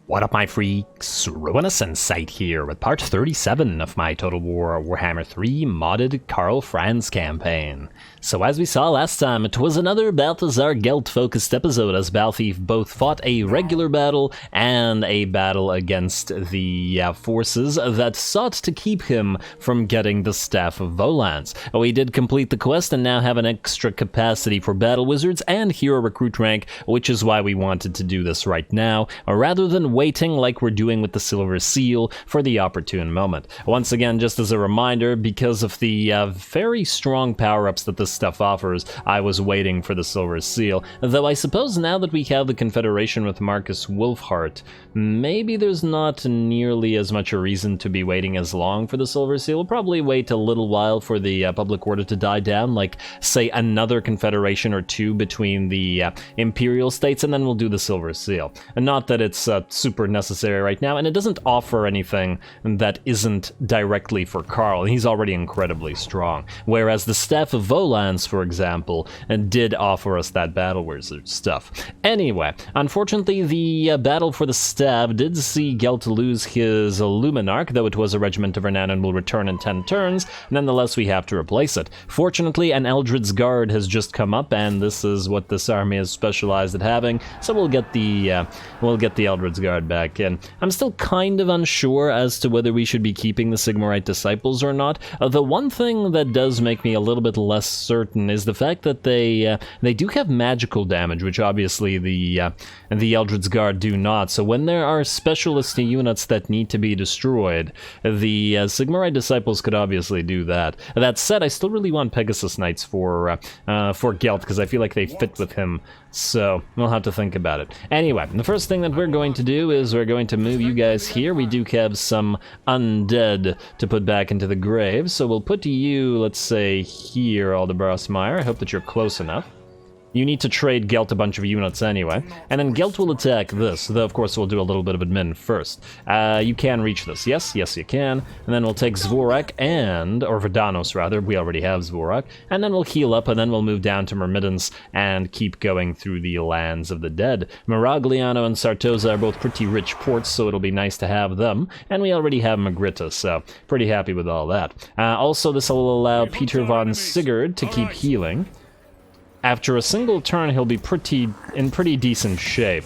What up, my freaks? RuinousInsight here with part 37 of my Total Warhammer 3 modded Karl Franz campaign. So as we saw last time, it was another Balthazar Gelt-focused episode as Balthief both fought a regular battle and a battle against the forces that sought to keep him from getting the Staff of Volans. We did complete the quest and now have an extra capacity for battle wizards and hero recruit rank, which is why we wanted to do this right now, rather than waiting like we're doing with the Silver Seal for the opportune moment. Once again, just as a reminder, because of the very strong power-ups that this stuff offers, I was waiting for the Silver Seal, though I suppose now that we have the Confederation with Marcus Wolfheart, maybe there's not nearly as much a reason to be waiting as long for the Silver Seal. We'll probably wait a little while for the public order to die down, like, say, another Confederation or two between the Imperial States, and then we'll do the Silver Seal. And not that it's super necessary right now, and it doesn't offer anything that isn't directly for Karl. He's already incredibly strong. Whereas the Staff of Volans, for example, did offer us that battle wizard stuff. Anyway, unfortunately, the battle for the Staff did see Gelt lose his Luminarch, though it was a regiment of renown and will return in 10 turns. Nonetheless, we have to replace it. Fortunately, an Eldred's Guard has just come up, and this is what this army is specialized at having, so we'll get the Eldred's Guard back in. I'm still kind of unsure as to whether we should be keeping the Sigmarite Disciples or not. The one thing that does make me a little bit less certain is the fact that they do have magical damage, which obviously the Eldred's Guard do not. So when there are specialist units that need to be destroyed, the Sigmarite Disciples could obviously do that. That said, I still really want Pegasus Knights for Gelt, because I feel like they fit with him, so we'll have to think about it. Anyway, the first thing that we're going to do is we're going to move you guys here. We do have some undead to put back into the grave, so we'll put you, let's say, here, Aldebrasmeyer. I hope that you're close enough. You need to trade Gelt a bunch of units anyway, and then Gelt will attack this, though of course we'll do a little bit of admin first. You can reach this, yes you can, and then we'll take Zvorak or Verdanos rather, we already have Zvorak, and then we'll heal up, and then we'll move down to Myrmidons and keep going through the lands of the dead. Miragliano and Sartosa are both pretty rich ports, so it'll be nice to have them, and we already have Magritta, so pretty happy with all that. Also, this will allow Peter von Sigurd to keep healing. After a single turn, he'll be in pretty decent shape.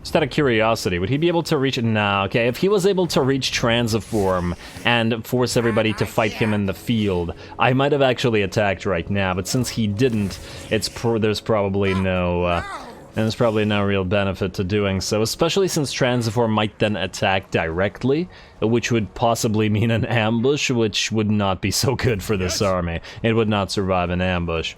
Just out of curiosity, would he be able to reach it? Nah, okay, if he was able to reach Transiform and force everybody to fight him in the field, I might have actually attacked right now, but since he didn't, there's probably no real benefit to doing so, especially since Transiform might then attack directly, which would possibly mean an ambush, which would not be so good for this army. It would not survive an ambush.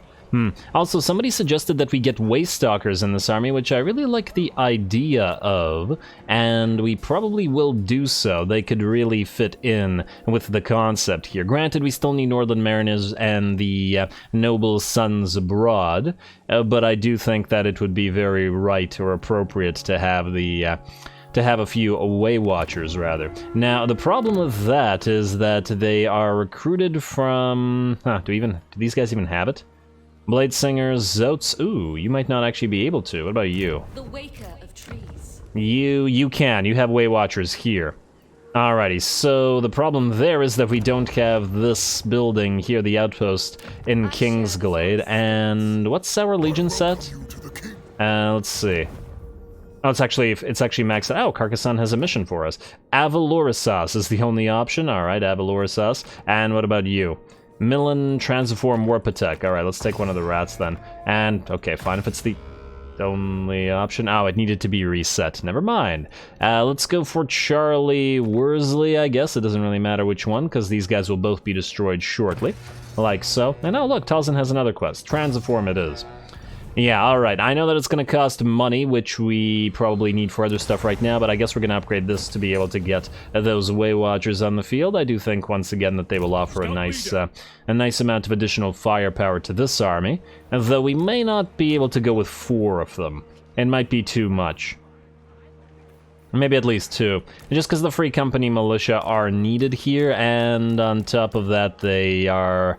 Also, somebody suggested that we get Waystalkers in this army, which I really like the idea of, and we probably will do so. They could really fit in with the concept here. Granted, we still need Northern Mariners and the Noble Sons Abroad, but I do think that it would be very right or appropriate to have a few Away Watchers, rather. Now, the problem with that is that they are recruited from... do these guys even have it? Blade Singers, Zotes. Ooh, you might not actually be able to. What about you? The Waker of Trees. You can. You have Way Watchers here. Alrighty, so the problem there is that we don't have this building here, the outpost in Kingsglade. And what's our Legion set? Let's see. Oh, it's actually maxed out. Oh, Carcassonne has a mission for us. Avalorosas is the only option. Alright, Avalorosas. And what about you? Milan, Transiform, Warpatek. Alright, let's take one of the rats then. And, okay, fine, if it's the only option. Oh, it needed to be reset. Never mind. Let's go for Charlie Worsley, I guess. It doesn't really matter which one, because these guys will both be destroyed shortly. Like so. And oh, look, Talzin has another quest. Transiform it is. Yeah, alright, I know that it's going to cost money, which we probably need for other stuff right now, but I guess we're going to upgrade this to be able to get those Way Watchers on the field. I do think, once again, that they will offer a nice amount of additional firepower to this army, though we may not be able to go with 4 of them. It might be too much. Maybe at least 2. Just because the Free Company Militia are needed here, and on top of that, they are...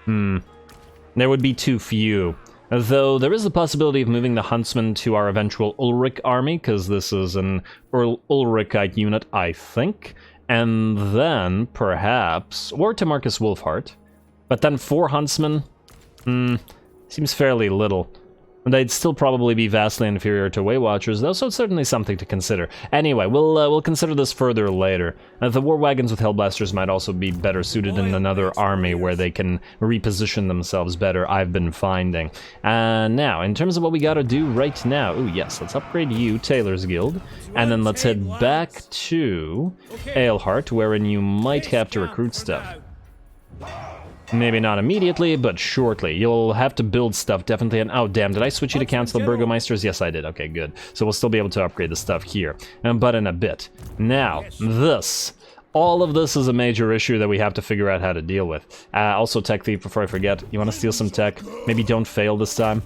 there would be too few. Though there is the possibility of moving the Huntsman to our eventual Ulrich army, because this is an Ulrichite unit, I think. And then, perhaps, or to Marcus Wolfhart. But then 4 Huntsmen? Seems fairly little. And they'd still probably be vastly inferior to Way Watchers, though, so it's certainly something to consider. Anyway, we'll consider this further later. The War Wagons with Hellblasters might also be better suited in another army where they can reposition themselves better, I've been finding. Now, in terms of what we gotta do right now, ooh, yes, let's upgrade you, Taylor's Guild, and then let's head back to Eilhart, wherein you might have to recruit stuff. Maybe not immediately, but shortly. You'll have to build stuff, definitely. And oh, damn, did I switch you to Council of Burgomeisters? Yes, I did. Okay, good. So we'll still be able to upgrade the stuff here, but in a bit. Now, all of this is a major issue that we have to figure out how to deal with. Also, Tech Thief, before I forget, you want to steal some tech? Maybe don't fail this time.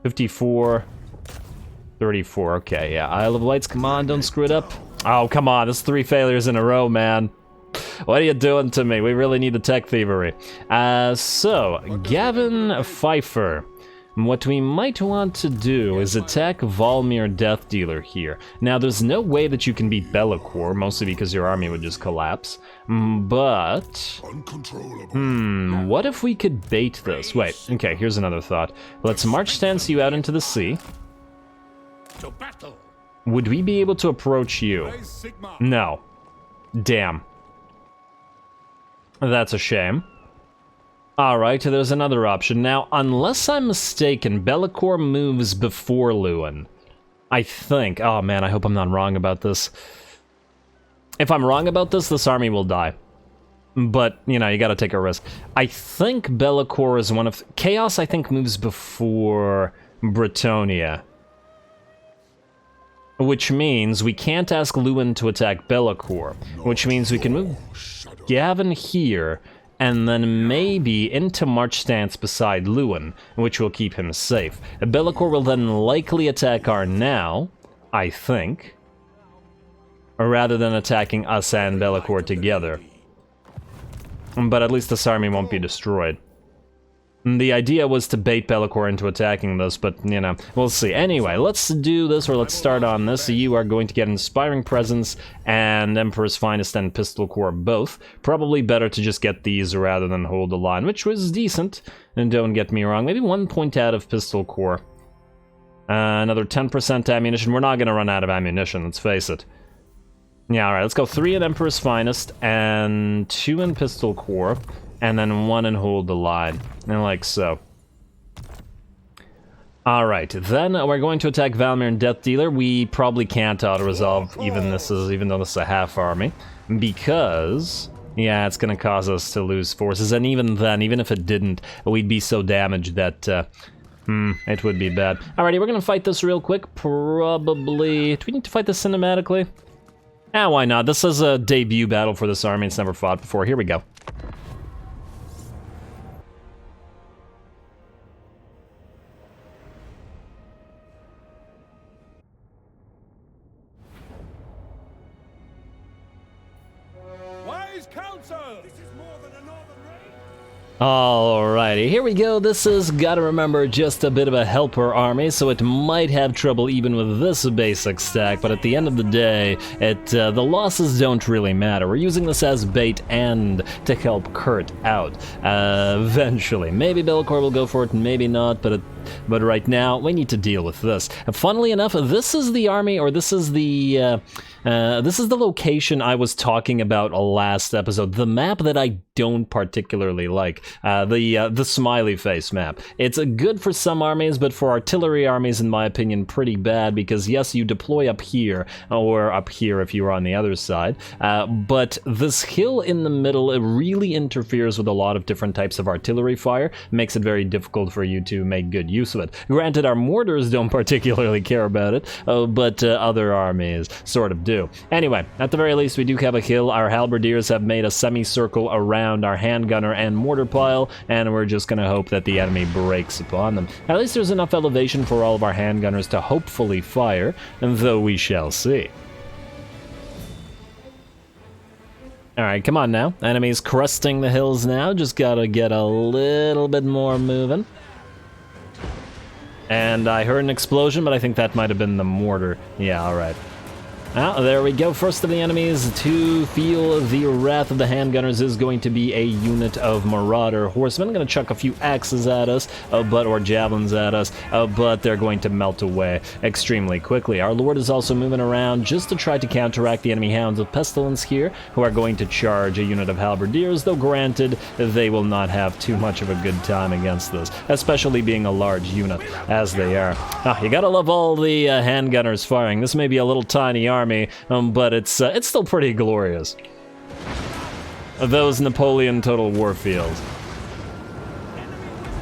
54, 34, okay, yeah. Isle of Lights, come on, don't screw it up. Oh, come on, that's 3 failures in a row, man. What are you doing to me? We really need the tech thievery. So, Gavin Pfeiffer. What we might want to do is attack Volmir Death Dealer here. Now, there's no way that you can beat Be'lakor, mostly because your army would just collapse. But... what if we could bait this? Wait, okay, here's another thought. Let's march stance you out into the sea. Would we be able to approach you? No. Damn. That's a shame. Alright, there's another option. Now, unless I'm mistaken, Be'lakor moves before Lewin. I think. Oh man, I hope I'm not wrong about this. If I'm wrong about this, this army will die. But, you know, you gotta take a risk. I think Be'lakor is one of... Chaos, I think, moves before Bretonnia. Which means we can't ask Lewin to attack Be'lakor. Which means we can move Gavin here, and then maybe into march stance beside Lewin, which will keep him safe. Be'lakor will then likely attack Arnau, I think, rather than attacking us and Be'lakor together. But at least this army won't be destroyed. The idea was to bait Be'lakor into attacking this, but, you know, we'll see. Anyway, let's do this, or let's start on this. You are going to get Inspiring Presence and Emperor's Finest and Pistol Corps both. Probably better to just get these rather than hold the line, which was decent. And don't get me wrong, maybe 1 point out of Pistol Corps. Another 10% ammunition. We're not going to run out of ammunition, let's face it. Yeah, alright, let's go 3 in Emperor's Finest and 2 in Pistol Corps. And then 1 and hold the line, and like so. Alright, then we're going to attack Valmir and Death Dealer. We probably can't auto-resolve, even though this is a half army, because, yeah, it's gonna cause us to lose forces, and even then, even if it didn't, we'd be so damaged that, it would be bad. Alrighty, we're gonna fight this real quick, probably... Do we need to fight this cinematically? Why not? This is a debut battle for this army, it's never fought before. Here we go. Alrighty, here we go. This is, gotta remember, just a bit of a helper army, so it might have trouble even with this basic stack, but at the end of the day, the losses don't really matter. We're using this as bait and to help Kurt out, eventually. Maybe Be'lakor will go for it, maybe not, but right now, we need to deal with this. Funnily enough, this is the army, or this is the location I was talking about last episode. The map that I don't particularly like. The smiley face map. It's good for some armies, but for artillery armies, in my opinion, pretty bad, because yes, you deploy up here, or up here if you were on the other side, but this hill in the middle, it really interferes with a lot of different types of artillery fire, makes it very difficult for you to make good use of it. Granted, our mortars don't particularly care about it, but other armies sort of do. Anyway, at the very least, we do have a hill. Our halberdiers have made a semicircle around our handgunner and mortar pile, and we're just gonna hope that the enemy breaks upon them. At least there's enough elevation for all of our handgunners to hopefully fire, though we shall see. Alright, come on now. Enemies cresting the hills now, just gotta get a little bit more moving. And I heard an explosion, but I think that might have been the mortar. Yeah, alright. Ah, there we go. First of the enemies to feel the wrath of the handgunners is going to be a unit of Marauder Horsemen. Going to chuck a few axes at us, or javelins at us, but they're going to melt away extremely quickly. Our Lord is also moving around just to try to counteract the enemy Hounds of Pestilence here, who are going to charge a unit of Halberdiers, though granted, they will not have too much of a good time against this, especially being a large unit, as they are. Ah, you gotta love all the handgunners firing. This may be a little tiny army, but it's still pretty glorious. Those Napoleon Total War fields.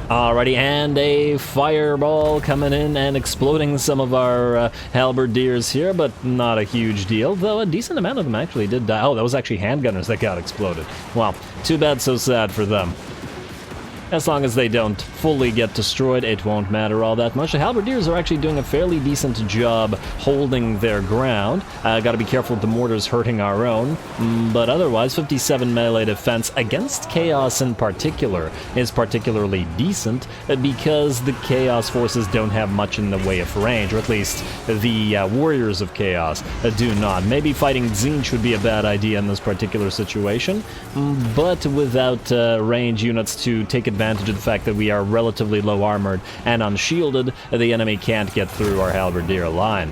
Alrighty, and a fireball coming in and exploding some of our halberdiers here, but not a huge deal, though a decent amount of them actually did die. Oh, that was actually handgunners that got exploded. Well, too bad, so sad for them. As long as they don't fully get destroyed, it won't matter all that much. The halberdiers are actually doing a fairly decent job holding their ground. Gotta be careful with the mortars hurting our own. But otherwise, 57 melee defense against Chaos in particular is particularly decent because the Chaos forces don't have much in the way of range, or at least the Warriors of Chaos do not. Maybe fighting Tzeentch would be a bad idea in this particular situation, but without range units to take advantage of the fact that we are relatively low armored and unshielded, the enemy can't get through our halberdier line.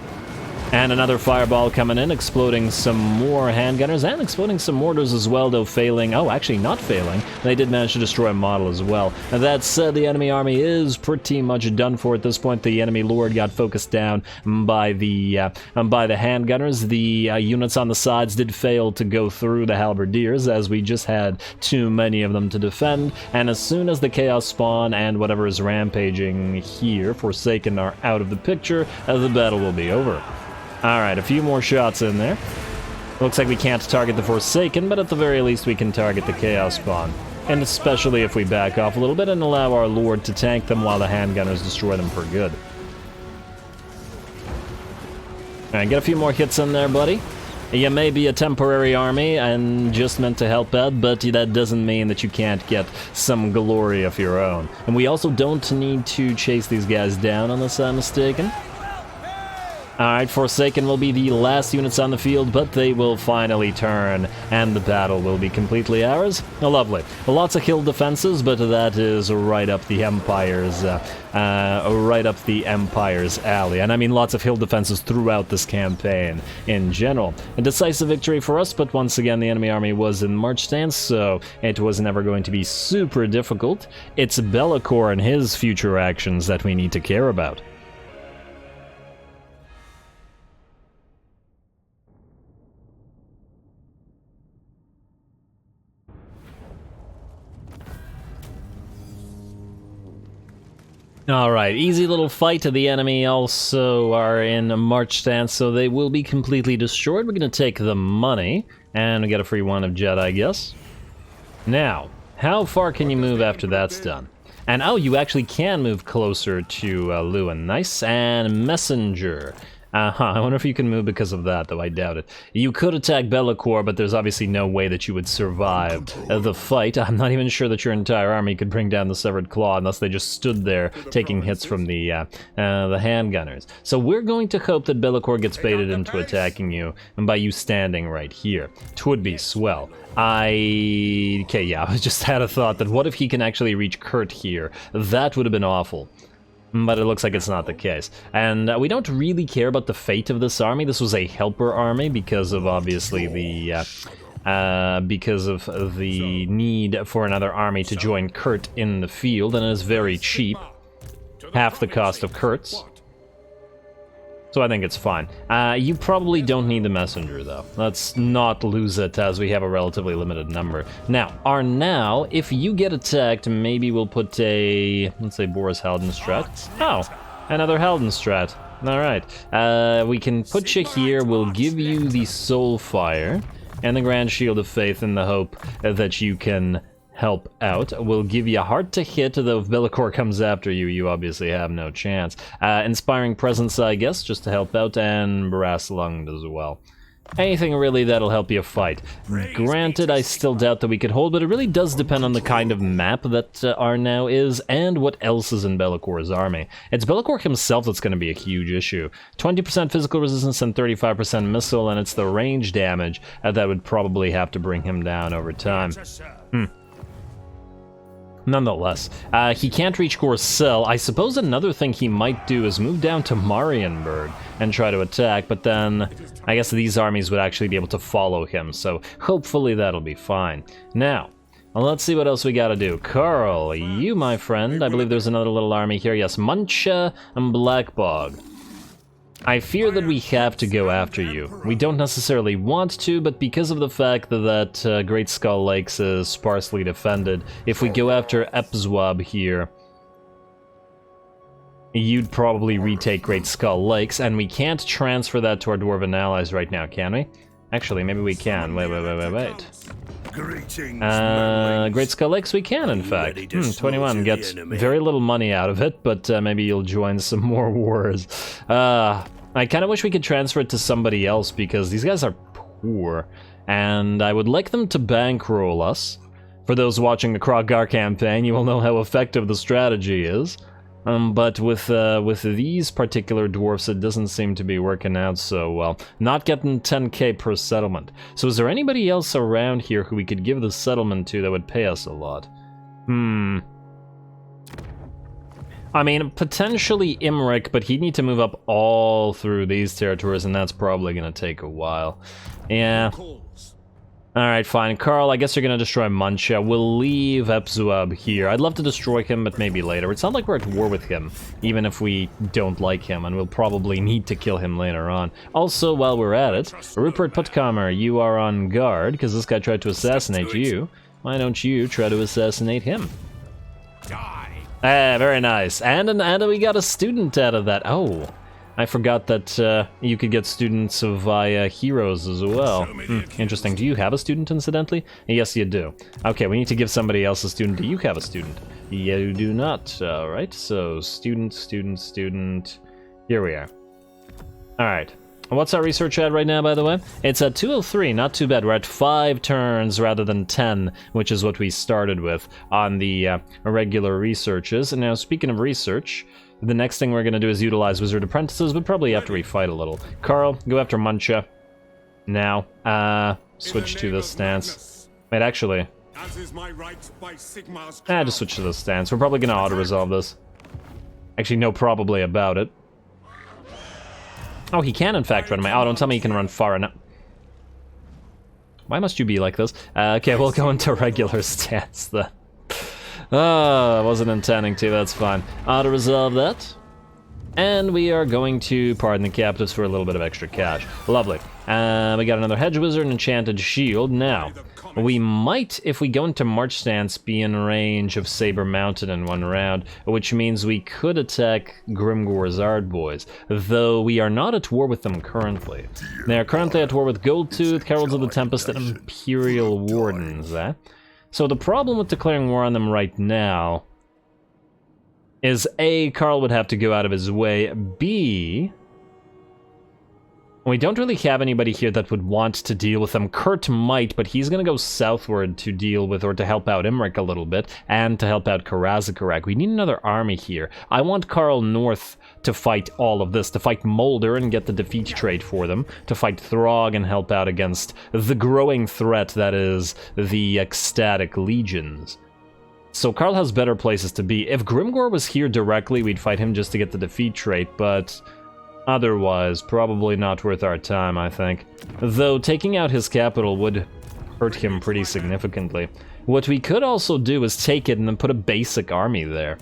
And another fireball coming in, exploding some more handgunners and exploding some mortars as well, though failing. Oh, actually not failing. They did manage to destroy a model as well. That said, the enemy army is pretty much done for at this point. The enemy lord got focused down by the handgunners. The units on the sides did fail to go through the halberdiers, as we just had too many of them to defend. And as soon as the Chaos spawn and whatever is rampaging here, Forsaken, are out of the picture, the battle will be over. Alright, a few more shots in there. Looks like we can't target the Forsaken, but at the very least we can target the Chaos spawn. And especially if we back off a little bit and allow our Lord to tank them while the handgunners destroy them for good. Alright, get a few more hits in there, buddy. You may be a temporary army and just meant to help out, but that doesn't mean that you can't get some glory of your own. And we also don't need to chase these guys down unless I'm mistaken. Alright, Forsaken will be the last units on the field, but they will finally turn, and the battle will be completely ours. Lovely. Lots of hill defenses, but that is right up the Empire's, alley. And I mean lots of hill defenses throughout this campaign in general. A decisive victory for us, but once again the enemy army was in march stance, so it was never going to be super difficult. It's Be'lakor and his future actions that we need to care about. Alright, easy little fight. The enemy also are in a march stance, so they will be completely destroyed. We're going to take the money, and we get a free one of Jet, I guess. Now, how far can you move after that's done? And oh, you actually can move closer to Lewin. Nice. And Messenger. I wonder if you can move because of that, though I doubt it. You could attack Be'lakor, but there's obviously no way that you would survive the fight. I'm not even sure that your entire army could bring down the Severed Claw unless they just stood there taking hits from the handgunners. So we're going to hope that Be'lakor gets baited into attacking you, and by you standing right here. Twould be swell. I just had a thought that what if he can actually reach Kurt here? That would have been awful. But it looks like it's not the case. And we don't really care about the fate of this army. This was a helper army because of obviously the need for another army to join Kurt in the field, and it is very cheap. Half the cost of Kurt's. So I think it's fine. You probably don't need the messenger, though. Let's not lose it, as we have a relatively limited number. Now, if you get attacked, maybe we'll put a, let's say, Boris Haldenstrat. Oh, another Haldenstrat. Alright. We can put you here. We'll give you the Soul Fire and the Grand Shield of Faith in the hope that you can help out. We'll give you a Heart to hit, though if Be'lakor comes after you, you obviously have no chance. Inspiring Presence, I guess, just to help out, and Brass Lunged as well. Anything really that'll help you fight. Granted, I still doubt that we could hold, but it really does depend on the kind of map that our now is, and what else is in Be'lakor's army. It's Be'lakor himself that's going to be a huge issue. 20% physical resistance and 35% missile, and it's the range damage that would probably have to bring him down over time. Nonetheless, he can't reach Gorcel. I suppose another thing he might do is move down to Marienburg and try to attack, but then I guess these armies would actually be able to follow him, so hopefully that'll be fine. Now, let's see what else we gotta do. Karl, you, my friend, I believe there's another little army here. Yes, Muncha and Blackbog. I fear that we have to go after you. We don't necessarily want to, but because of the fact that Great Skull Lakes is sparsely defended, if we go after Epzwab here, you'd probably retake Great Skull Lakes, and we can't transfer that to our Dwarven allies right now, can we? Actually, maybe we can. Wait. Great Skull Lakes we can, in fact. 21 gets very little money out of it, but maybe you'll join some more wars. I kind of wish we could transfer it to somebody else, because these guys are poor, and I would like them to bankroll us. For those watching the Krogar campaign, you will know how effective the strategy is. But with these particular dwarfs, it doesn't seem to be working out so well. Not getting 10k per settlement. So is there anybody else around here who we could give the settlement to that would pay us a lot? I mean, potentially Imric, but he'd need to move up all through these territories, and that's probably going to take a while. Yeah. Alright, fine. Karl, I guess you're gonna destroy Muncha. We'll leave Epzwab here. I'd love to destroy him, but maybe later. It's not like we're at war with him, even if we don't like him, and we'll probably need to kill him later on. Also, while we're at it, Rupert Puttkamer, you are on guard, because this guy tried to assassinate you. Why don't you try to assassinate him? Ah, very nice. And we got a student out of that. Oh. I forgot that you could get students via heroes as well. Interesting. Do you have a student, incidentally? Yes, you do. Okay, we need to give somebody else a student. Do you have a student? You do not. Alright, so student. Here we are. Alright. What's our research at right now, by the way? It's at 203, not too bad. We're at 5 turns rather than 10, which is what we started with on the regular researches. And now, speaking of research, the next thing we're going to do is utilize Wizard Apprentices, but probably after we fight a little. Karl, go after Muncha. Now, switch to this stance. Wait, actually, just switch to this stance. We're probably going to auto-resolve this. Actually, no probably about it. Oh, he can in fact run away. Oh, don't tell me he can run far enough. Why must you be like this? Okay, we'll go into regular stance then. Oh, I wasn't intending to, that's fine. Auto-resolve that. And we are going to pardon the captives for a little bit of extra cash. Lovely. We got another Hedge Wizard and Enchanted Shield. Now, we might, if we go into March stance, be in range of Saber Mountain in one round, which means we could attack Grimgor's Ardboys, though we are not at war with them currently. They are currently at war with Goldtooth, Heralds of the Tempest, and Imperial Wardens, So the problem with declaring war on them right now is A, Karl would have to go out of his way, B, we don't really have anybody here that would want to deal with them. Kurt might, but he's gonna go southward to deal with, or to help out Imric a little bit, and to help out Karazakarak. We need another army here. I want Karl north to fight all of this, to fight Molder and get the defeat trait for them, to fight Throg and help out against the growing threat that is the Ecstatic Legions. So Karl has better places to be. If Grimgor was here directly, we'd fight him just to get the defeat trait, but otherwise, probably not worth our time, I think. Though taking out his capital would hurt him pretty significantly. What we could also do is take it and then put a basic army there.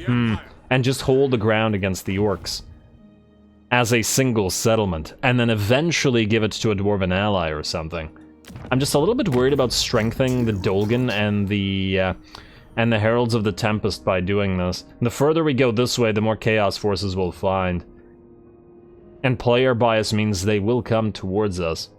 And just hold the ground against the orcs as a single settlement, and then eventually give it to a Dwarven ally or something. I'm just a little bit worried about strengthening the Dolgan and the Heralds of the Tempest by doing this. The further we go this way, the more Chaos Forces we'll find. And player bias means they will come towards us.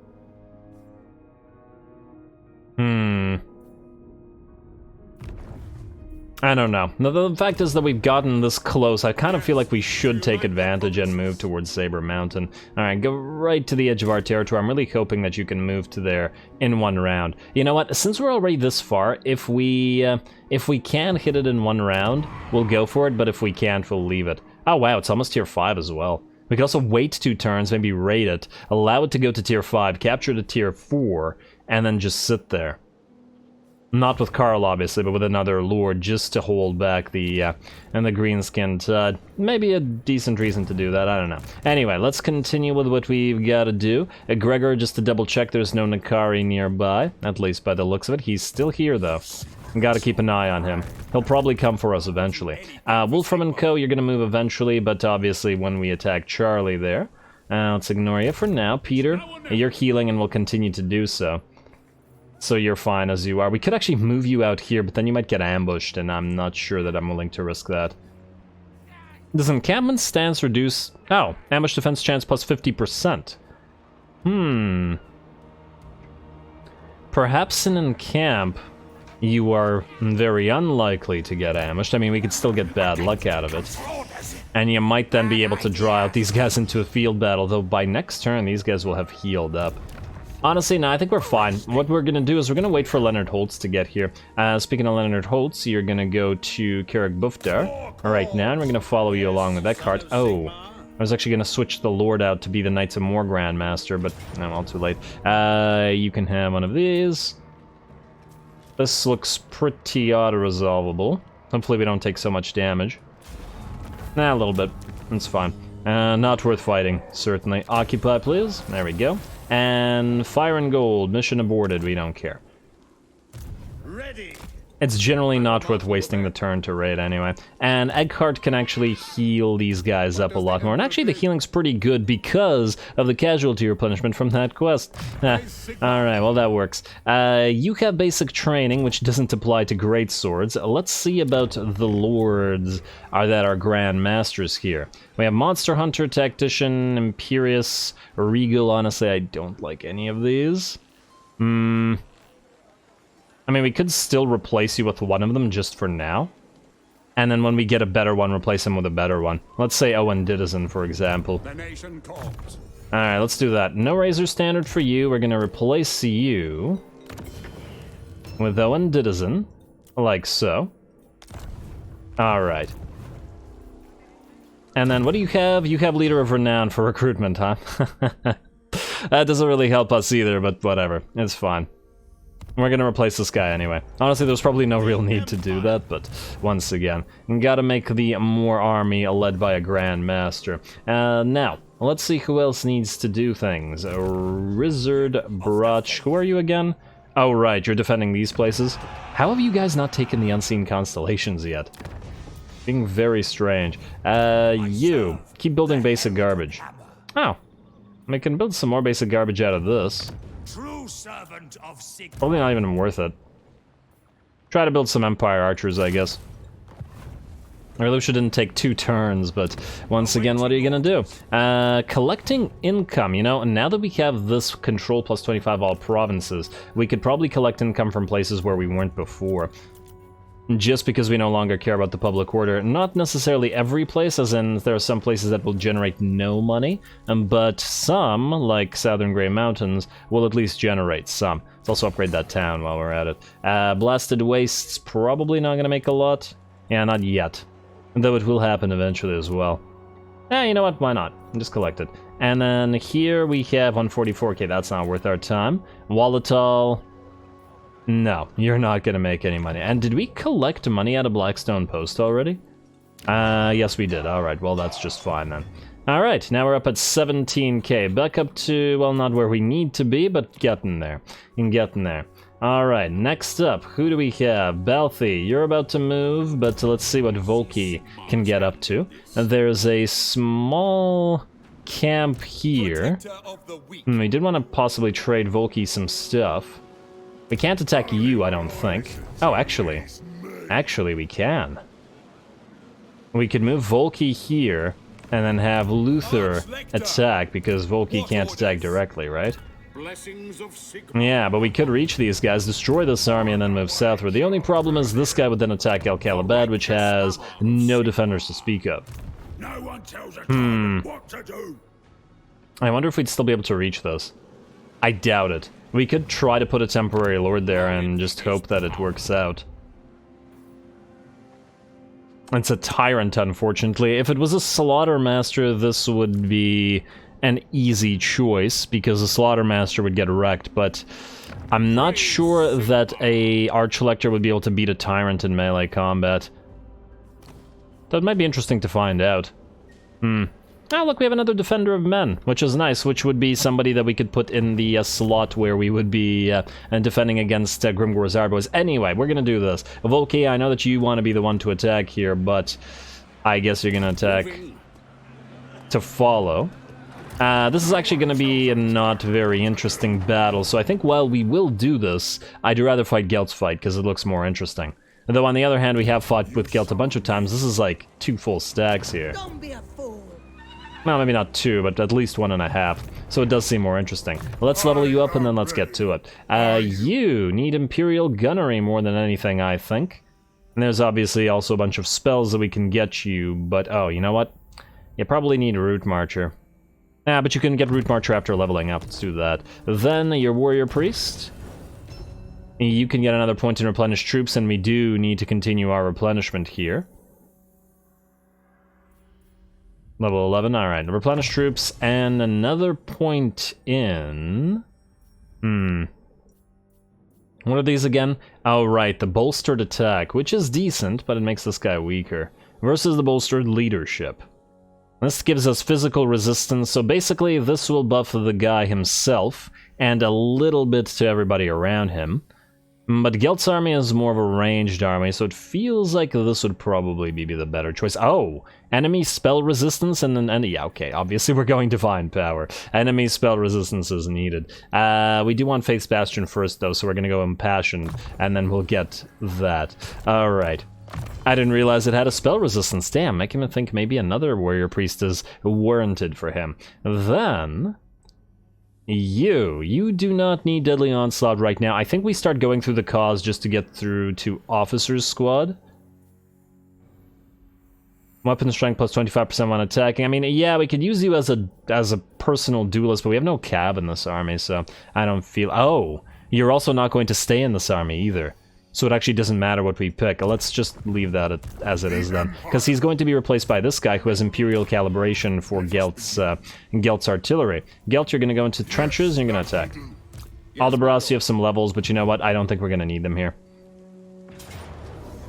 I don't know. The fact is that we've gotten this close. I kind of feel like we should take advantage and move towards Saber Mountain. Alright, go right to the edge of our territory. I'm really hoping that you can move to there in one round. You know what? Since we're already this far, if we can hit it in one round, we'll go for it, but if we can't, we'll leave it. Oh wow, it's almost tier 5 as well. We can also wait 2 turns, maybe raid it, allow it to go to tier 5, capture the tier 4, and then just sit there. Not with Karl, obviously, but with another lord, just to hold back the green-skinned. Maybe a decent reason to do that, I don't know. Anyway, let's continue with what we've got to do. Gregor, just to double-check there's no Nakari nearby, at least by the looks of it. He's still here, though. Gotta keep an eye on him. He'll probably come for us eventually. Wolfram and Co., you're gonna move eventually, but obviously when we attack Charlie there. Let's ignore you for now. Peter, you're healing and will continue to do so. So you're fine as you are. We could actually move you out here, but then you might get ambushed, and I'm not sure that I'm willing to risk that. Does encampment stance reduce... Oh, ambush defense chance plus 50%. Perhaps in encamp, you are very unlikely to get ambushed. I mean, we could still get bad luck out of it. And you might then be able to draw out these guys into a field battle, though by next turn, these guys will have healed up. Honestly, no, I think we're fine. What we're gonna do is we're gonna wait for Leonard Holtz to get here. Speaking of Leonard Holtz, you're gonna go to Carrick Buftar right now, and we're gonna follow you along with that cart. Oh, I was actually gonna switch the Lord out to be the Knights of More Grandmaster, but no, all too late. You can have one of these. This looks pretty auto-resolvable. Hopefully we don't take so much damage. Nah, a little bit. It's fine. Not worth fighting, certainly. Occupy, please. There we go. And fire and gold. Mission aborted. We don't care. Ready. It's generally not worth wasting the turn to raid anyway. And Eckhart can actually heal these guys up a lot more. And actually the healing's pretty good because of the casualty replenishment from that quest. Alright, well that works. You have basic training, which doesn't apply to great swords. Let's see about the lords that are grand masters here. We have Monster Hunter, Tactician, Imperious, Regal. Honestly, I don't like any of these. I mean, we could still replace you with one of them just for now. And then when we get a better one, replace him with a better one. Let's say Owen Didison, for example. Alright, let's do that. No Razor Standard for you. We're gonna replace you with Owen Didison, like so. Alright. And then what do you have? You have Leader of Renown for recruitment, huh? That doesn't really help us either, but whatever. It's fine. We're gonna replace this guy anyway. Honestly, there's probably no real need to do that, but once again, you gotta make the More army led by a Grand Master. Now, let's see who else needs to do things. Rizzard, Broch, who are you again? Oh right, you're defending these places. How have you guys not taken the Unseen Constellations yet? Being very strange. You, keep building basic garbage. Oh, we can build some more basic garbage out of this. True servant of Sigmar. Probably not even worth it. Try to build some Empire Archers, I guess. Revolution didn't take 2 turns, but once again, what are you gonna do? Collecting income, you know, now that we have this control plus 25 all provinces, we could probably collect income from places where we weren't before. Just because we no longer care about the public order. Not necessarily every place, as in there are some places that will generate no money, but some, like Southern Grey Mountains, will at least generate some. Let's also upgrade that town while we're at it. Blasted Wastes, probably not gonna make a lot. Yeah, not yet. Though it will happen eventually as well. You know what, why not? Just collect it. And then here we have 144k, that's not worth our time. Walletall... No, you're not gonna make any money. And did we collect money out of Blackstone Post already? Yes we did. Alright, well that's just fine then. Alright, now we're up at 17k. Back up to, well, not where we need to be, but getting there. Getting there. Alright, next up, who do we have? Balthy, you're about to move, but let's see what Volky can get up to. There's a small camp here. We did want to possibly trade Volky some stuff. We can't attack you, I don't think. Oh, actually we can. We could move Volky here, and then have Luther attack, because Volky can't attack directly, right? blessings of Sigmar. Yeah, but we could reach these guys, destroy this army, and then move southward. The only problem is this guy would then attack El Calabad, which has no defenders to speak of. No one tells a tyrant what to do. I wonder if we'd still be able to reach this. I doubt it. We could try to put a temporary lord there and just hope that it works out. It's a tyrant, unfortunately. If it was a slaughtermaster, this would be an easy choice, because a slaughtermaster would get wrecked, but I'm not sure that a arch-elector would be able to beat a tyrant in melee combat. That might be interesting to find out. Oh, look, we have another Defender of Men, which is nice, which would be somebody that we could put in the slot where we would be defending against Grimgor's Arboys. Anyway, we're gonna do this. Volky, I know that you want to be the one to attack here, but I guess you're gonna attack to follow. This is actually gonna be a not very interesting battle, so I think while we will do this, I'd rather fight Gelt's fight, because it looks more interesting. Though on the other hand, we have fought with Gelt a bunch of times. This is like 2 full stacks here. Don't be a fool. Well, maybe not 2, but at least 1.5. So it does seem more interesting. Let's level you up and then let's get to it. You need Imperial Gunnery more than anything, I think. And there's obviously also a bunch of spells that we can get you, but oh, you know what? You probably need a Root Marcher. But you can get Root Marcher after leveling up. Let's do that. Then your Warrior Priest. You can get another point in replenish troops, and we do need to continue our replenishment here. Level 11, alright. Replenish troops, and another point in... What are these again? Oh, right, the bolstered attack, which is decent, but it makes this guy weaker. Versus the bolstered leadership. This gives us physical resistance, so basically this will buff the guy himself, and a little bit to everybody around him. But Gelt's army is more of a ranged army, so it feels like this would probably be the better choice. Oh! Enemy spell resistance and then... yeah, okay, obviously we're going to find power. Enemy spell resistance is needed. We do want Faith's Bastion first, though, so we're gonna go Impassioned, and then we'll get that. Alright. I didn't realize it had a spell resistance. Damn, making me think maybe another Warrior Priest is warranted for him. Then... You do not need Deadly Onslaught right now. I think we start going through the cause just to get through to Officer's Squad. Weapon strength plus 25% when attacking. I mean, yeah, we could use you as a personal duelist, but we have no cab in this army, so I don't feel... Oh, you're also not going to stay in this army either. So it actually doesn't matter what we pick. Let's just leave that as it is then. Because he's going to be replaced by this guy who has Imperial Calibration for Gelt's artillery. Gelt, you're going to go into trenches and you're going to attack. Aldebras, you have some levels, but you know what? I don't think we're going to need them here.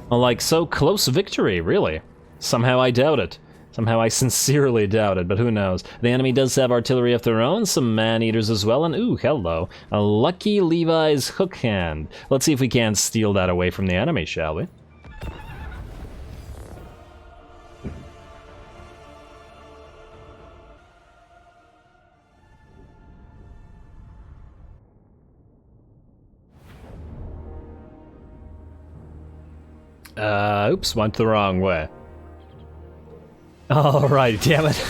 Like, so close victory, really. Somehow I doubt it. Somehow I sincerely doubt it, but who knows. The enemy does have artillery of their own, some man-eaters as well, and ooh, hello. A Lucky Levi's hook hand. Let's see if we can't steal that away from the enemy, shall we? Oops, went the wrong way. Alright, damn it.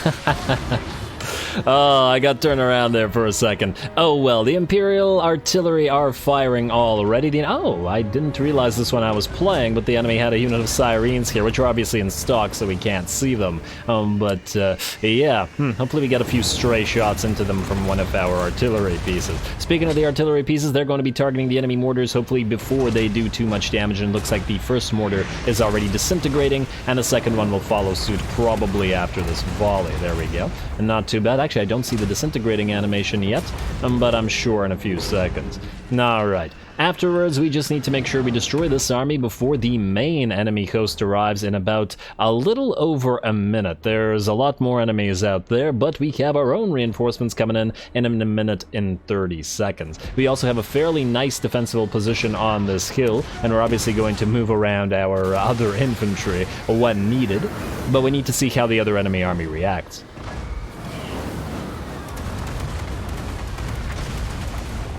Oh, I got turned around there for a second. Oh well, the Imperial Artillery are firing already. Oh, I didn't realize this when I was playing, but the enemy had a unit of Sirens here, which are obviously in stock, so we can't see them. Yeah, hopefully we get a few stray shots into them from one of our artillery pieces. Speaking of the artillery pieces, they're going to be targeting the enemy mortars, hopefully before they do too much damage, and it looks like the first mortar is already disintegrating, and the second one will follow suit probably after this volley. There we go. And not too bad. Actually, I don't see the disintegrating animation yet, but I'm sure in a few seconds. Alright. Afterwards, we just need to make sure we destroy this army before the main enemy host arrives in about a little over a minute. There's a lot more enemies out there, but we have our own reinforcements coming in a minute and 30 seconds. We also have a fairly nice defensible position on this hill, and we're obviously going to move around our other infantry when needed, but we need to see how the other enemy army reacts.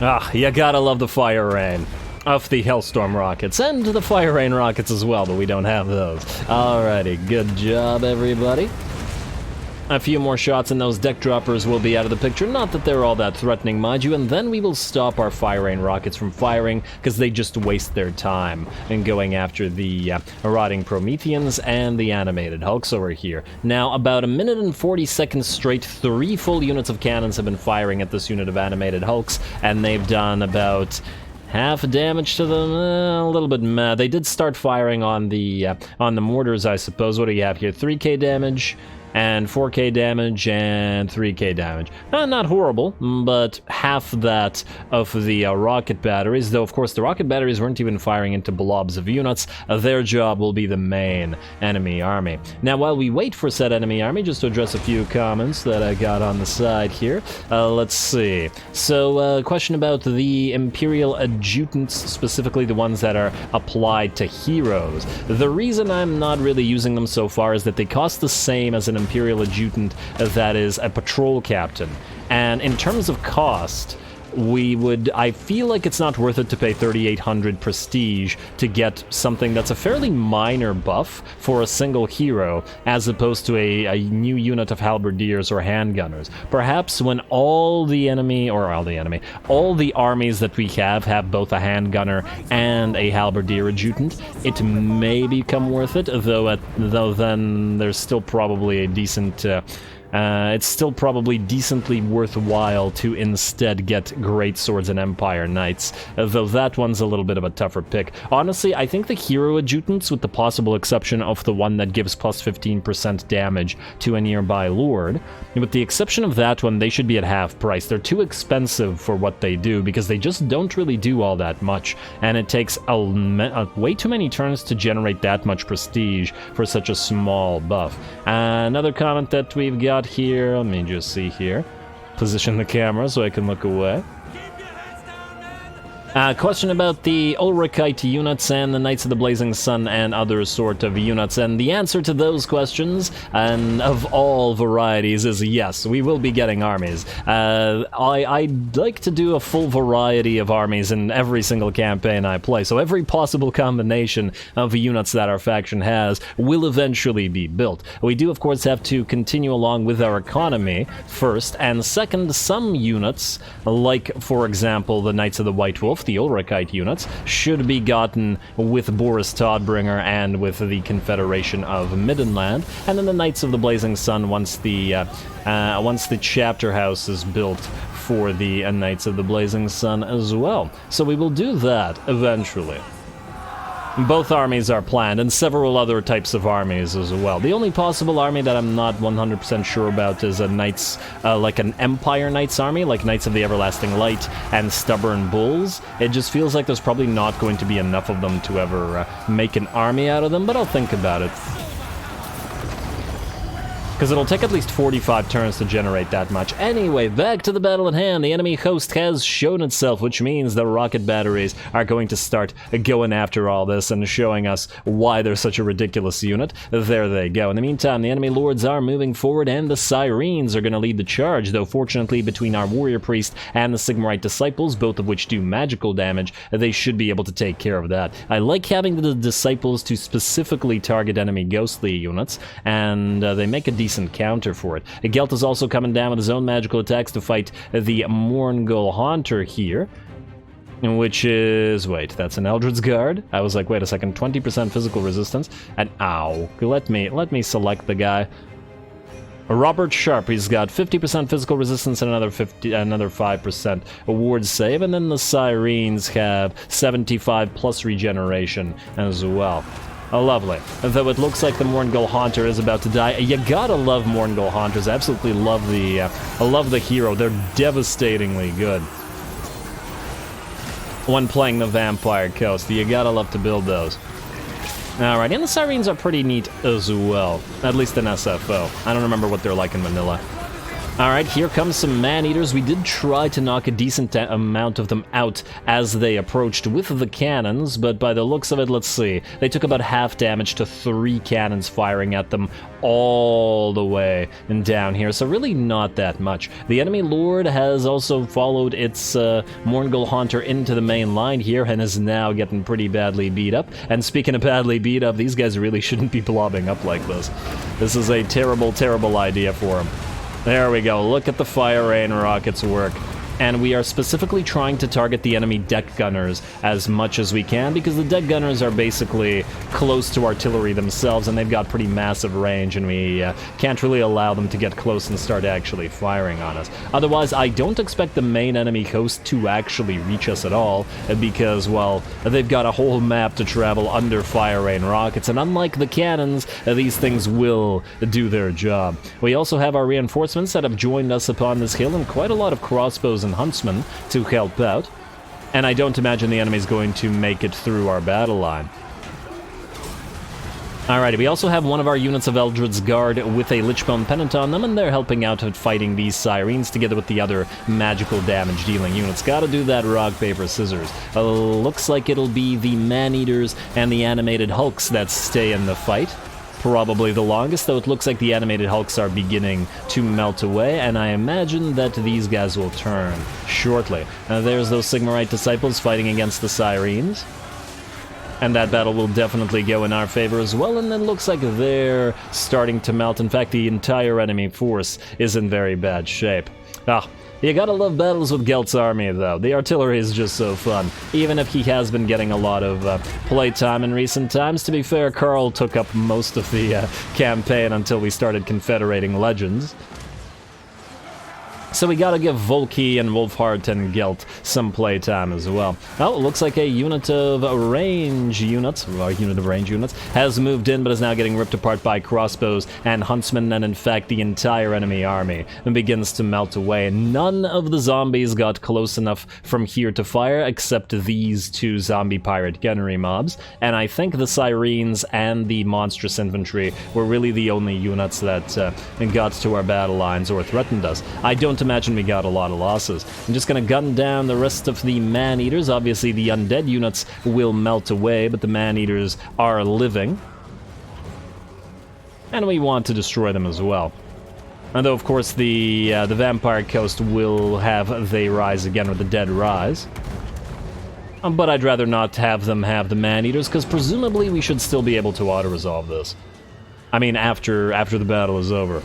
Ah, you gotta love the fire rain of the Hellstorm rockets, and the fire rain rockets as well, but we don't have those. Alrighty, good job, everybody. A few more shots and those deck droppers will be out of the picture. Not that they're all that threatening, mind you, and then we will stop our fire rain rockets from firing because they just waste their time in going after the rotting Prometheans and the animated Hulks over here. Now, about a minute and 40 seconds straight, 3 full units of cannons have been firing at this unit of animated Hulks, and they've done about half damage to them, a little bit mad. They did start firing on the mortars, I suppose. What do you have here? 3k damage, and 4k damage, and 3k damage. Not horrible, but half that of the rocket batteries, though of course the rocket batteries weren't even firing into blobs of units. Their job will be the main enemy army. Now, while we wait for said enemy army, just to address a few comments that I got on the side here, let's see. So, question about the Imperial Adjutants, specifically the ones that are applied to heroes. The reason I'm not really using them so far is that they cost the same as an Imperial Adjutant that is a patrol captain. And in terms of cost, I feel like it's not worth it to pay 3,800 prestige to get something that's a fairly minor buff for a single hero, as opposed to a new unit of halberdiers or handgunners. Perhaps when all the armies that we have both a handgunner and a halberdier adjutant, it may become worth it, though then there's still probably a decent it's still probably decently worthwhile to instead get Great Swords and Empire Knights, though that one's a little bit of a tougher pick. Honestly, I think the hero adjutants, with the possible exception of the one that gives plus 15% damage to a nearby lord, with the exception of that one, they should be at half price. They're too expensive for what they do, because they just don't really do all that much, and it takes way too many turns to generate that much prestige for such a small buff. Another comment that we've got here, let me just see here. Position the camera so I can look away. Question about the Ulrikite units and the Knights of the Blazing Sun and other sort of units, and the answer to those questions, and of all varieties, is yes, we will be getting armies. I'd like to do a full variety of armies in every single campaign I play, so every possible combination of units that our faction has will eventually be built. We do, of course, have to continue along with our economy first, and second, some units, like, for example, the Knights of the White Wolf, the Ulrikite units, should be gotten with Boris Todbringer and with the Confederation of Middenland, and then the Knights of the Blazing Sun once the chapter house is built for the Knights of the Blazing Sun as well. So we will do that eventually. Both armies are planned, and several other types of armies as well. The only possible army that I'm not 100% sure about is a Knights, like an Empire Knights army, like Knights of the Everlasting Light and Stubborn Bulls. It just feels like there's probably not going to be enough of them to ever make an army out of them, but I'll think about it. Because it'll take at least 45 turns to generate that much. Anyway, back to the battle at hand. The enemy host has shown itself, which means the rocket batteries are going to start going after all this and showing us why they're such a ridiculous unit. There they go. In the meantime, the enemy lords are moving forward, and the Sirens are going to lead the charge, though fortunately between our warrior priest and the Sigmarite disciples, both of which do magical damage, they should be able to take care of that. I like having the disciples to specifically target enemy ghostly units, and they make a decent counter for it. Gelt is also coming down with his own magical attacks to fight the Morngul Haunter here, which is, wait, that's an Eldred's Guard? I was like, wait a second, 20% physical resistance, and ow, let me select the guy. Robert Sharp, he's got 50% physical resistance and another 5% ward save, and then the Sirens have 75 plus regeneration as well. Oh, lovely. Though it looks like the Morngul Haunter is about to die. You gotta love Morngul Haunters. I absolutely love the hero. They're devastatingly good when playing the Vampire Coast. You gotta love to build those. Alright, and the Sirens are pretty neat as well. At least in SFO. I don't remember what they're like in Vanilla. Alright, here comes some man-eaters. We did try to knock a decent amount of them out as they approached with the cannons, but by the looks of it, let's see. They took about half damage to 3 cannons firing at them all the way down here, so really not that much. The enemy lord has also followed its Morngul Haunter into the main line here and is now getting pretty badly beat up. And speaking of badly beat up, these guys really shouldn't be blobbing up like this. This is a terrible, terrible idea for them. There we go, look at the fire rain rockets work. And we are specifically trying to target the enemy deck gunners as much as we can, because the deck gunners are basically close to artillery themselves, and they've got pretty massive range, and we can't really allow them to get close and start actually firing on us. Otherwise, I don't expect the main enemy host to actually reach us at all, because, well, they've got a whole map to travel under fire rain rockets, and unlike the cannons, these things will do their job. We also have our reinforcements that have joined us upon this hill, and quite a lot of crossbows and huntsmen to help out, and I don't imagine the enemy's going to make it through our battle line. Alrighty, we also have one of our units of Eldred's Guard with a Lichbone Pennant on them, and they're helping out at fighting these Sirens together with the other magical damage dealing units. Gotta do that rock, paper, scissors. Looks like it'll be the Man-Eaters and the Animated Hulks that stay in the fight. Probably the longest, though it looks like the animated hulks are beginning to melt away, and I imagine that these guys will turn shortly. There's those Sigmarite disciples fighting against the Sirens, and that battle will definitely go in our favor as well, and it looks like they're starting to melt. In fact, the entire enemy force is in very bad shape. You gotta love battles with Gelt's army, though. The artillery is just so fun, even if he has been getting a lot of playtime in recent times. To be fair, Karl took up most of the campaign until we started confederating legends. So we gotta give Volky and Wolfhart and Gelt some playtime as well. Oh, it looks like a unit of range units, has moved in but is now getting ripped apart by crossbows and huntsmen, and in fact the entire enemy army begins to melt away. None of the zombies got close enough from here to fire except these 2 zombie pirate gunnery mobs, and I think the Sirens and the monstrous infantry were really the only units that got to our battle lines or threatened us. I don't imagine we got a lot of losses. I'm just gonna gun down the rest of the man-eaters. Obviously the undead units will melt away, but the man-eaters are living, and we want to destroy them as well. Although of course the vampire coast will have they rise again, or the dead rise. But I'd rather not have them have the man-eaters, because presumably we should still be able to auto-resolve this. I mean, after the battle is over,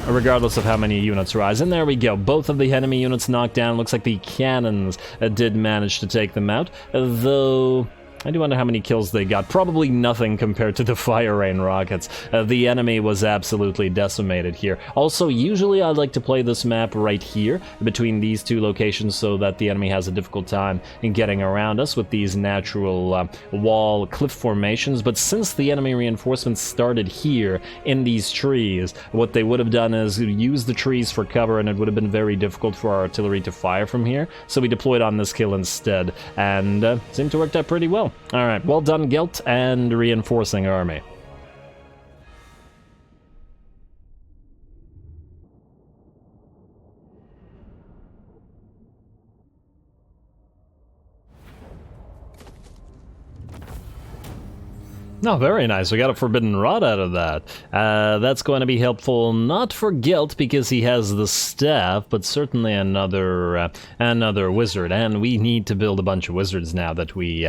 regardless of how many units rise. And there we go, both of the enemy units knocked down. Looks like the cannons did manage to take them out, though I do wonder how many kills they got. Probably nothing compared to the fire rain rockets. The enemy was absolutely decimated here. Also, usually I like to play this map right here, between these 2 locations, so that the enemy has a difficult time in getting around us with these natural wall cliff formations. But since the enemy reinforcements started here in these trees, what they would have done is use the trees for cover, and it would have been very difficult for our artillery to fire from here. So we deployed on this hill instead, and seemed to work out pretty well. Alright, well done, Gelt and reinforcing army. Oh, very nice. We got a Forbidden Rod out of that. That's going to be helpful, not for Gelt because he has the staff, but certainly another wizard. And we need to build a bunch of wizards now that we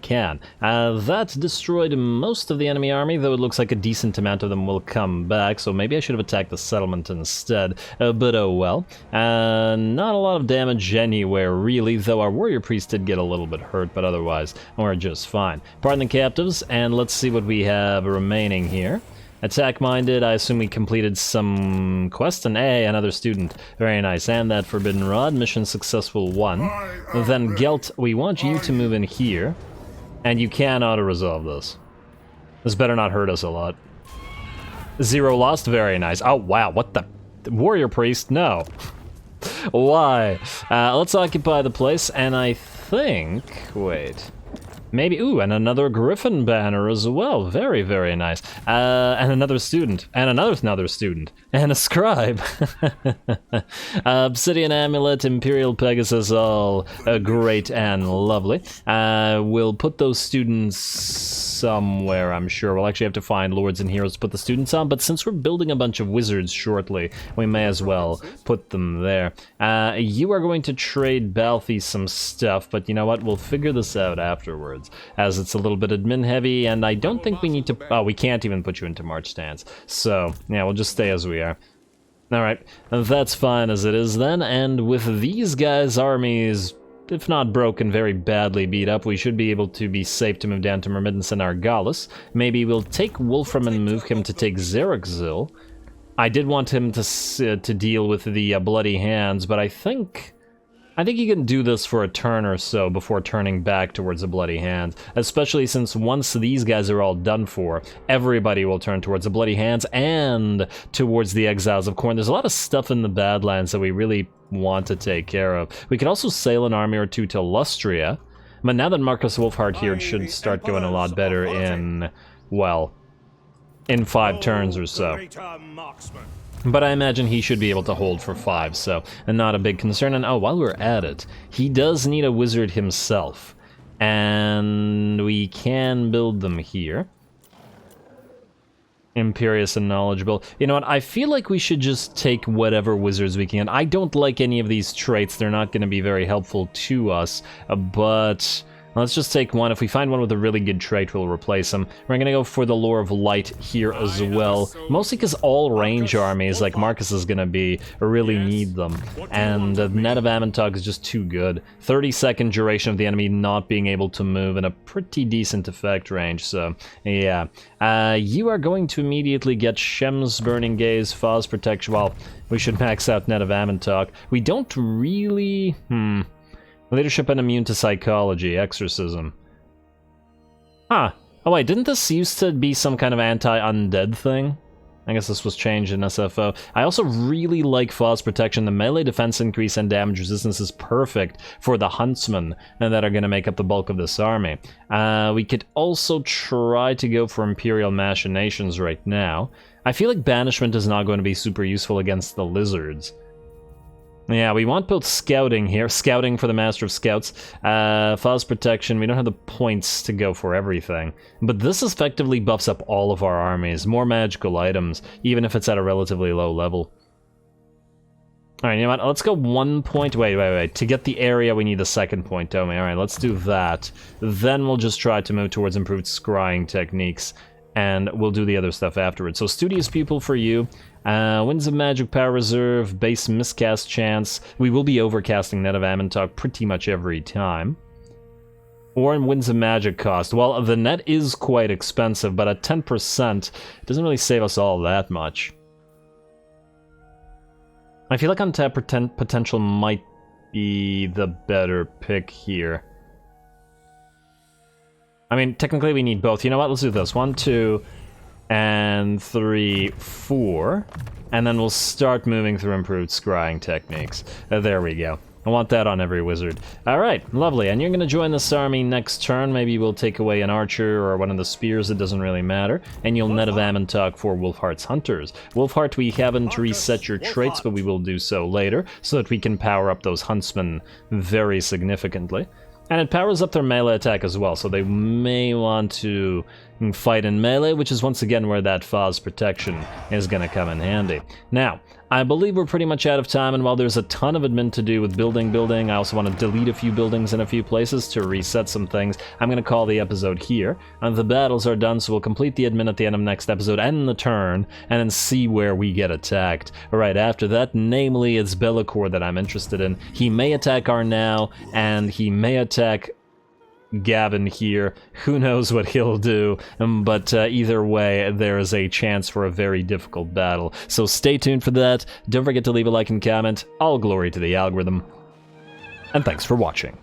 can. That destroyed most of the enemy army, though it looks like a decent amount of them will come back, so maybe I should have attacked the settlement instead. But oh well. Not a lot of damage anywhere, really, though our warrior priest did get a little bit hurt, but otherwise we're just fine. Pardon the captives, and let's see what we have remaining here. Attack-minded, I assume we completed some quest, and another student. Very nice, and that Forbidden Rod, mission successful 1. Then Gelt, we want you to move in here, and you can auto-resolve this. This better not hurt us a lot. 0 lost, very nice. Oh wow, what the? Warrior priest, no. Why? Let's occupy the place, and I think, wait. Maybe, ooh, and another Griffin banner as well. Very, very nice. And another student, and another student, and a scribe. Obsidian Amulet, Imperial Pegasus, all great and lovely. We'll put those students somewhere, I'm sure. We'll actually have to find Lords and Heroes to put the students on, but since we're building a bunch of wizards shortly, we may as well put them there. You are going to trade Balthy some stuff, but you know what? We'll figure this out afterwards, as it's a little bit admin heavy, and I don't think we need to... Oh, we can't even put you into March stance. So, yeah, we'll just stay as we are. Alright, that's fine as it is then, and with these guys' armies, if not broken, very badly beat up, we should be able to be safe to move down to Myrmidons and Argalis. Maybe we'll take Wolfram and move him to take Xerxil. I did want him to deal with the Bloody Hands, but I think he can do this for a turn or so before turning back towards the Bloody Hands, especially since once these guys are all done for, everybody will turn towards the Bloody Hands and towards the Exiles of Khorne. There's a lot of stuff in the Badlands that we really want to take care of. We could also sail an army or two to Lustria, but now that Marcus Wolfhard here, it should start going a lot better in, well, in 5 turns or so. But I imagine he should be able to hold for 5, so not a big concern. And oh, while we're at it, he does need a wizard himself, and we can build them here. Imperious and knowledgeable. You know what, I feel like we should just take whatever wizards we can. I don't like any of these traits, they're not going to be very helpful to us, but... let's just take one. If we find one with a really good trait, we'll replace them. We're going to go for the Lore of Light here as well. Mostly because all range armies, like Marcus is going to be, really need them. And the Net of Amantog is just too good. 30-second duration of the enemy not being able to move in a pretty decent effect range, so yeah. You are going to immediately get Shem's Burning Gaze, Foz Protection. Well, we should max out Net of Amantog. We don't really... Leadership and immune to psychology, exorcism. Huh. Oh wait, didn't this used to be some kind of anti-undead thing? I guess this was changed in SFO. I also really like Foz Protection. The melee defense increase and damage resistance is perfect for the huntsmen that are going to make up the bulk of this army. We could also try to go for Imperial Machinations right now. I feel like Banishment is not going to be super useful against the lizards. Yeah, we want both scouting here. Scouting for the Master of Scouts. Foz Protection, we don't have the points to go for everything. But this effectively buffs up all of our armies. More magical items, even if it's at a relatively low level. Alright, you know what? Let's go 1 point. Wait. To get the area, we need the 2nd point, don't we? Alright, let's do that. Then we'll just try to move towards improved scrying techniques. And we'll do the other stuff afterwards. So, Studious Pupil for you. Winds of Magic Power Reserve, base miscast chance. We will be overcasting Net of Amantog pretty much every time. Or in Winds of Magic cost. Well, the net is quite expensive, but at 10%, it doesn't really save us all that much. I feel like Untap Potential might be the better pick here. I mean, technically we need both. You know what? Let's do this. 1, 2... and 3, 4, and then we'll start moving through improved scrying techniques. There we go. I want that on every wizard. Alright, lovely, and you're going to join this army next turn. Maybe we'll take away an archer or one of the spears, it doesn't really matter. And you'll Net of Amantog for Wolfheart's Hunters. Wolfheart, we haven't reset your traits, but we will do so later, so that we can power up those huntsmen very significantly. And it powers up their melee attack as well, so they may want to fight in melee, which is once again where that Foz Protection is going to come in handy. Now, I believe we're pretty much out of time, and while there's a ton of admin to do with building, I also want to delete a few buildings in a few places to reset some things. I'm going to call the episode here. The battles are done, so we'll complete the admin at the end of next episode, end the turn, and then see where we get attacked. Right after that, namely, it's Bellicor that I'm interested in. He may attack Arnau, and he may attack Gavin here. Who knows what he'll do, but either way, there is a chance for a very difficult battle. So stay tuned for that. Don't forget to leave a like and comment. All glory to the algorithm. And thanks for watching.